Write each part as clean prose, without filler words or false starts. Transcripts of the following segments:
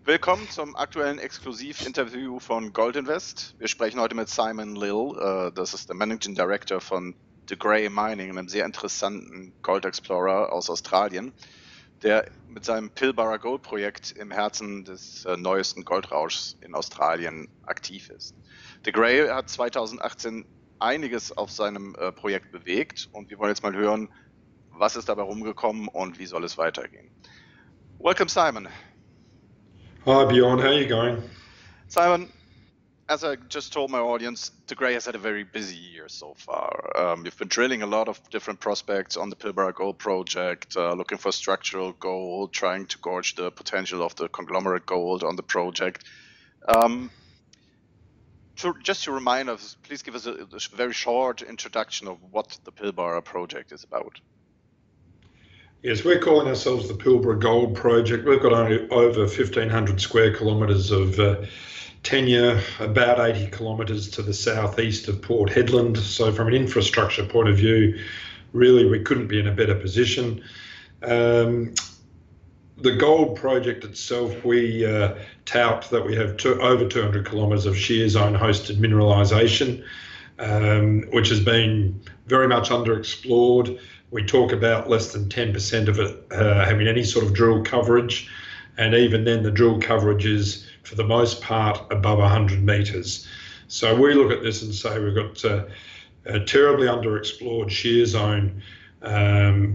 Willkommen zum aktuellen Exklusivinterview von Goldinvest. Wir sprechen heute mit Simon Lill, das ist der Managing Director von The Grey Mining, einem sehr interessanten Gold Explorer aus Australien, der mit seinem Pilbara-Goldprojekt im Herzen des neuesten Goldrauschs in Australien aktiv ist. The Grey hat 2018 einiges auf seinem Projekt bewegt und wir wollen jetzt mal hören, was ist dabei rumgekommen und wie soll es weitergehen. Welcome, Simon. Hi Bjorn, how are you going? Simon, as I just told my audience, The Grey has had a very busy year so far. You've been drilling a lot of different prospects on the Pilbara-Goldprojekt, looking for structural gold, trying to gauge the potential of the conglomerate gold on the project. Just to remind us, please give us a very short introduction of what the Pilbara project is about. Yes, we're calling ourselves the Pilbara-Goldprojekt. We've got over 1,500 square kilometres of tenure, about 80 kilometres to the southeast of Port Hedland. So from an infrastructure point of view, really we couldn't be in a better position. The gold project itself, we tout that we have over 200 kilometres of shear zone hosted mineralisation, which has been very much underexplored. We talk about less than 10% of it having any sort of drill coverage, and even then the drill coverage is for the most part above 100 metres. So we look at this and say we've got a terribly underexplored shear zone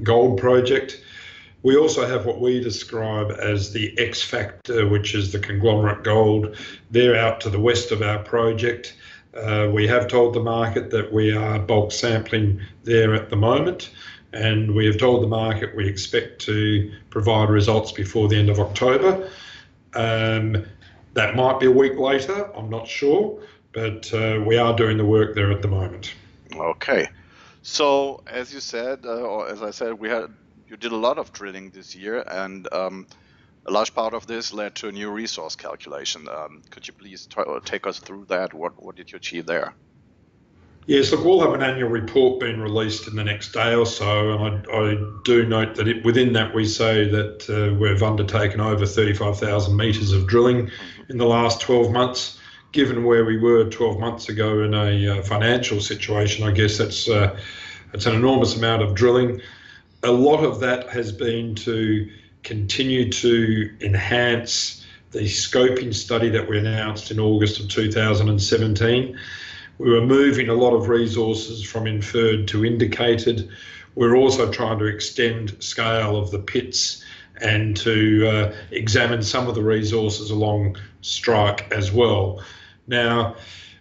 gold project. We also have what we describe as the X factor, which is the conglomerate gold. They're out to the west of our project. We have told the market that we are bulk sampling there at the moment, and we have told the market we expect to provide results before the end of October. That might be a week later, I'm not sure, but we are doing the work there at the moment. Okay, so as you said, or as I said, you did a lot of drilling this year, and a large part of this led to a new resource calculation. Could you please take us through that? What did you achieve there? Yes, look, we'll have an annual report being released in the next day or so, and I do note that within that we say that we've undertaken over 35,000 metres of drilling in the last 12 months. Given where we were 12 months ago in a financial situation, I guess that's an enormous amount of drilling. A lot of that has been to continue to enhance the scoping study that we announced in August of 2017. We were moving a lot of resources from inferred to indicated. We're also trying to extend scale of the pits and to examine some of the resources along strike as well. Now,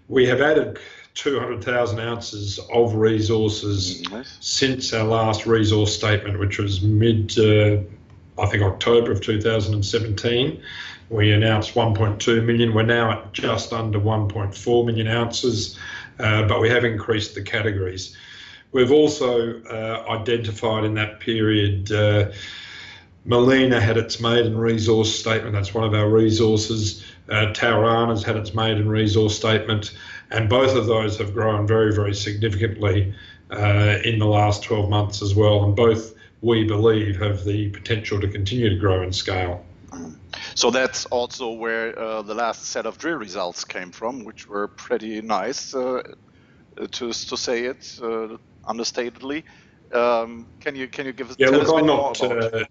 we have added 200,000 ounces of resources since our last resource statement, which was I think October of 2017. We announced 1.2 million. We're now at just under 1.4 million ounces, but we have increased the categories. We've also identified in that period, Molina had its maiden resource statement. That's one of our resources. Taurana's had its maiden resource statement, and both of those have grown very, very significantly in the last 12 months as well, and both, we believe, have the potential to continue to grow in scale. So that's also where the last set of drill results came from, which were pretty nice, to say it understatedly. Can you give us? Yeah, tell look, us a bit more about?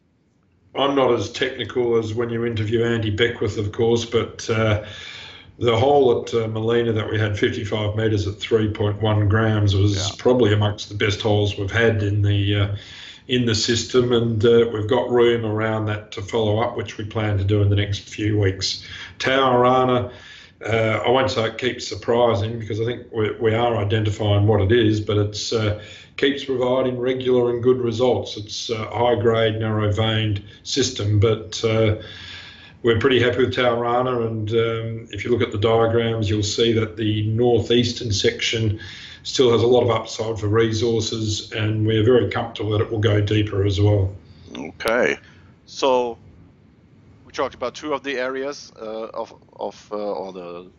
I'm not as technical as when you interview Andy Beckwith, of course, but the hole at Molina that we had 55 metres at 3.1 grams was probably amongst the best holes we've had in the system, and we've got room around that to follow up, which we plan to do in the next few weeks. Taurana, I won't say it keeps surprising, because I think we are identifying what it is, but it's keeps providing regular and good results. It's a high-grade, narrow-veined system, but we're pretty happy with Taurana, and if you look at the diagrams, you'll see that the northeastern section still has a lot of upside for resources, and we're very comfortable that it will go deeper as well. Okay, so we talked about two of the areas or the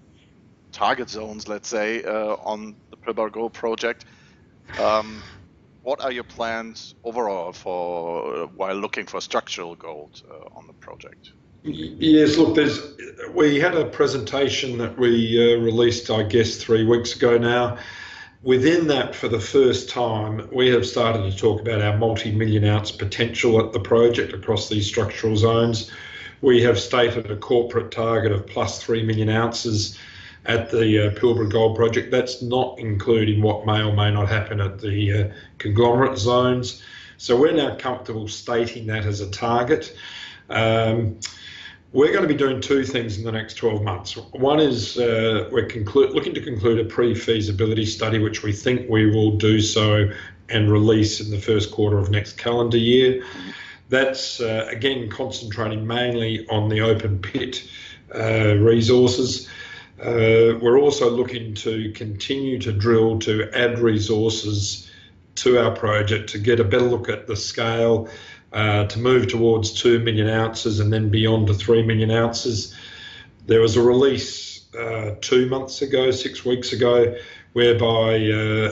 target zones, let's say, on the Pilbara-Goldprojekt. What are your plans overall while looking for structural gold on the project? Yes, look, we had a presentation that we released, I guess, 3 weeks ago now. Within that, for the first time, we have started to talk about our multi-million ounce potential at the project across these structural zones. We have stated a corporate target of plus 3 million ounces at the Pilbara-Goldprojekt. That's not including what may or may not happen at the conglomerate zones. So we're now comfortable stating that as a target. We're going to be doing two things in the next 12 months. One is we're looking to conclude a pre-feasibility study, which we think we will do so and release in the first quarter of next calendar year. That's, again, concentrating mainly on the open pit resources. We're also looking to continue to drill to add resources to our project to get a better look at the scale, to move towards 2 million ounces and then beyond to 3 million ounces. There was a release 2 months ago, 6 weeks ago, whereby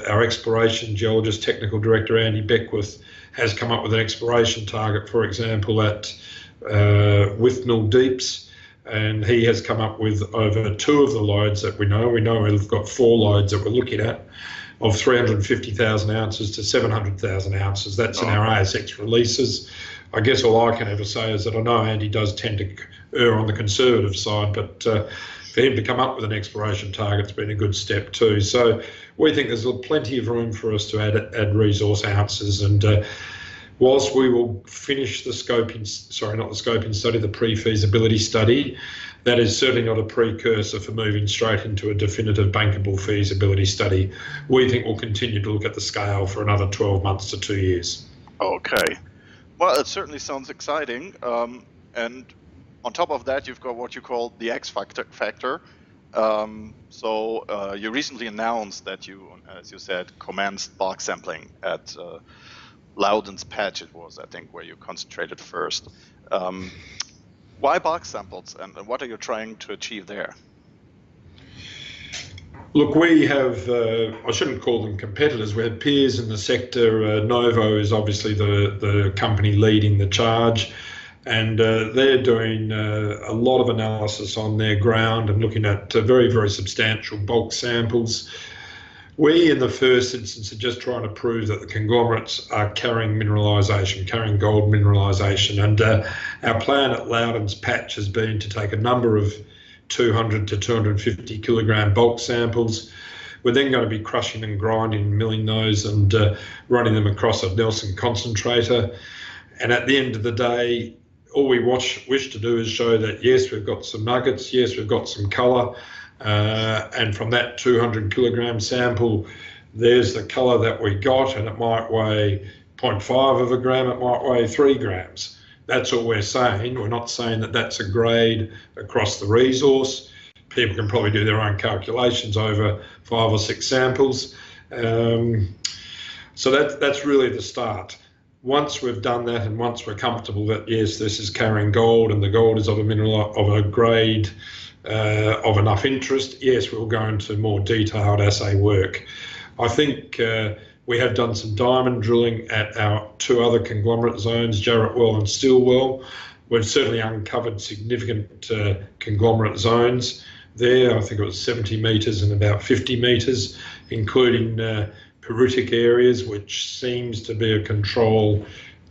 our exploration geologist, technical director Andy Beckwith, has come up with an exploration target, for example, at Withnell Deeps, and he has come up with over 2 of the lodes that we know. We know we've got 4 lodes that we're looking at, of 350,000 ounces to 700,000 ounces. That's in our ASX releases. I guess all I can ever say is that I know Andy does tend to err on the conservative side, but for him to come up with an exploration target's been a good step too. So we think there's plenty of room for us to add resource ounces, and whilst we will finish the scoping, the pre-feasibility study, that is certainly not a precursor for moving straight into a definitive bankable feasibility study. We think we'll continue to look at the scale for another 12 months to 2 years. Okay. Well, it certainly sounds exciting. And on top of that, you've got what you call the X factor. So you recently announced that you, as you said, commenced bulk sampling at Loudon's Patch, it was, I think, where you concentrated first. Why bulk samples, and what are you trying to achieve there? Look, we have, I shouldn't call them competitors, we have peers in the sector. Novo is obviously the company leading the charge, and they're doing a lot of analysis on their ground and looking at very, very substantial bulk samples. We, in the first instance, are just trying to prove that the conglomerates are carrying mineralisation, carrying gold mineralisation. And our plan at Loudon's Patch has been to take a number of 200 to 250 kilogram bulk samples. We're then going to be crushing and grinding and milling those and running them across a Nelson concentrator. And at the end of the day, all we wish to do is show that, yes, we've got some nuggets, yes, we've got some colour, and from that 200 kilogram sample, there's the colour that we got, and it might weigh 0.5 of a gram, it might weigh 3 grams. That's all we're saying. We're not saying that that's a grade across the resource. People can probably do their own calculations over 5 or 6 samples. So that's really the start. Once we've done that, and once we're comfortable that, yes, this is carrying gold and the gold is of a mineral, of a grade of enough interest, yes, we'll go into more detailed assay work. I think we have done some diamond drilling at our 2 other conglomerate zones, Jarrett Well and Stillwell. We've certainly uncovered significant conglomerate zones there. I think it was 70 metres and about 50 metres, including peritic areas, which seems to be a control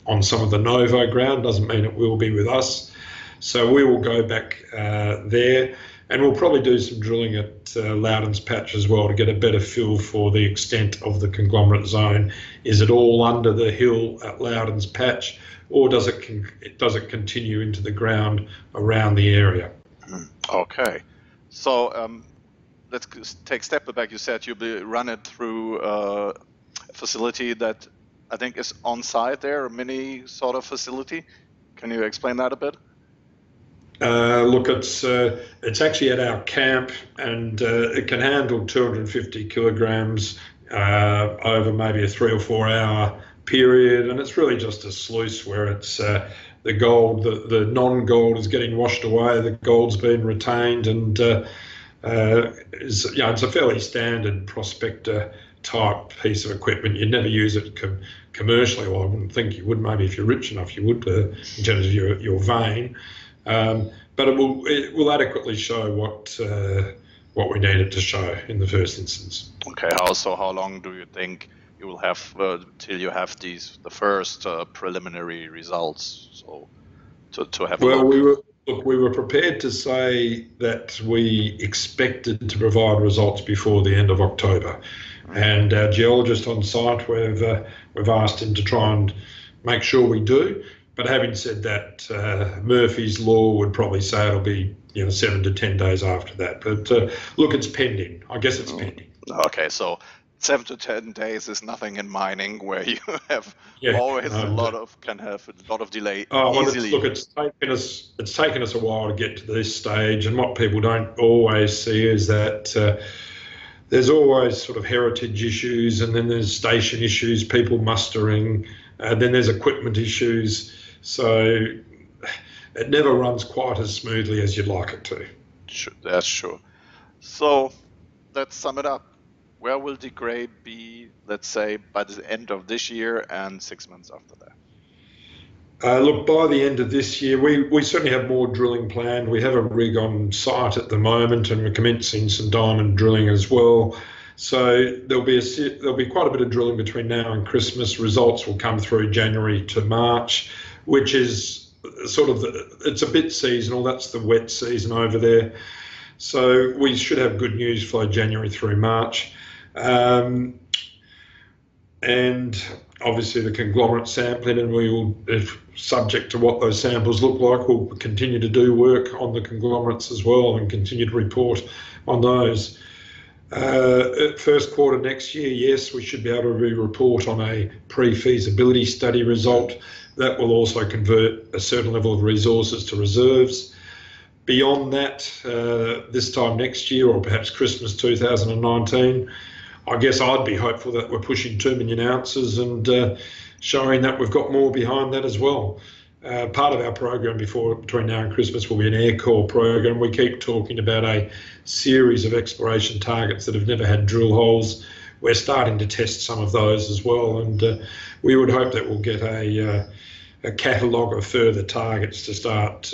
on some of the Novo ground. Doesn't mean it will be with us. So we will go back there, and we'll probably do some drilling at Loudon's Patch as well to get a better feel for the extent of the conglomerate zone. Is it all under the hill at Loudon's Patch, or does it continue into the ground around the area? Okay, so let's take a step back. You said you'll run it through a facility that I think is on site there, a mini sort of facility. Can you explain that a bit? Look, it's actually at our camp, and it can handle 250 kilograms over maybe a 3 or 4 hour period, and it's really just a sluice where it's the gold, the non-gold is getting washed away, the gold's been retained, and it's a fairly standard prospector type piece of equipment. You'd never use it commercially. Well, I wouldn't think you would. Maybe if you're rich enough you would, in terms of your vein. But it will adequately show what we need it to show in the first instance. Okay, how long do you think you will have till you have the first preliminary results? So to have a look. We were prepared to say that we expected to provide results before the end of October, and our geologist on site, we've asked him to try and make sure we do. But having said that, Murphy's Law would probably say it'll be 7 to 10 days after that. But look, it's pending. I guess it's pending. Okay, so 7 to 10 days is nothing in mining, where you have always a lot of delay. Easily. Look, it's taken us a while to get to this stage, and what people don't always see is that there's always sort of heritage issues, and then there's station issues, people mustering, then there's equipment issues. So it never runs quite as smoothly as you'd like it to. Sure, that's sure. So let's sum it up. Where will De Grey be, let's say, by the end of this year and 6 months after that? Look, by the end of this year, we certainly have more drilling planned. We have a rig on site at the moment, and we're commencing some diamond drilling as well. So there'll be quite a bit of drilling between now and Christmas. Results will come through January to March, which is sort of it's a bit seasonal. That's the wet season over there. So we should have good news flow January through March. And obviously the conglomerate sampling, and we will, if subject to what those samples look like, we'll continue to do work on the conglomerates as well and continue to report on those. First quarter next year, yes, we should be able to report on a pre-feasibility study result. That will also convert a certain level of resources to reserves. Beyond that, this time next year, or perhaps Christmas 2019, I guess I'd be hopeful that we're pushing 2 million ounces and showing that we've got more behind that as well. Part of our program between now and Christmas will be an air core program. We keep talking about a series of exploration targets that have never had drill holes. We're starting to test some of those as well, and we would hope that we'll get a catalogue of further targets to start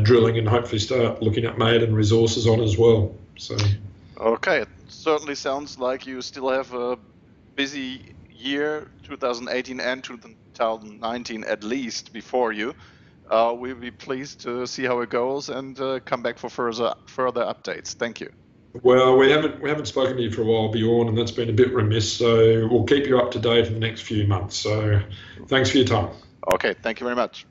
drilling and hopefully start looking at maiden resources on as well. So, okay, it certainly sounds like you still have a busy year, 2018 and 2019 at least, before you. We'll be pleased to see how it goes and come back for further updates. Thank you. Well, we haven't spoken to you for a while, Bjorn, and that's been a bit remiss. So we'll keep you up to date in the next few months. So thanks for your time. Okay, thank you very much.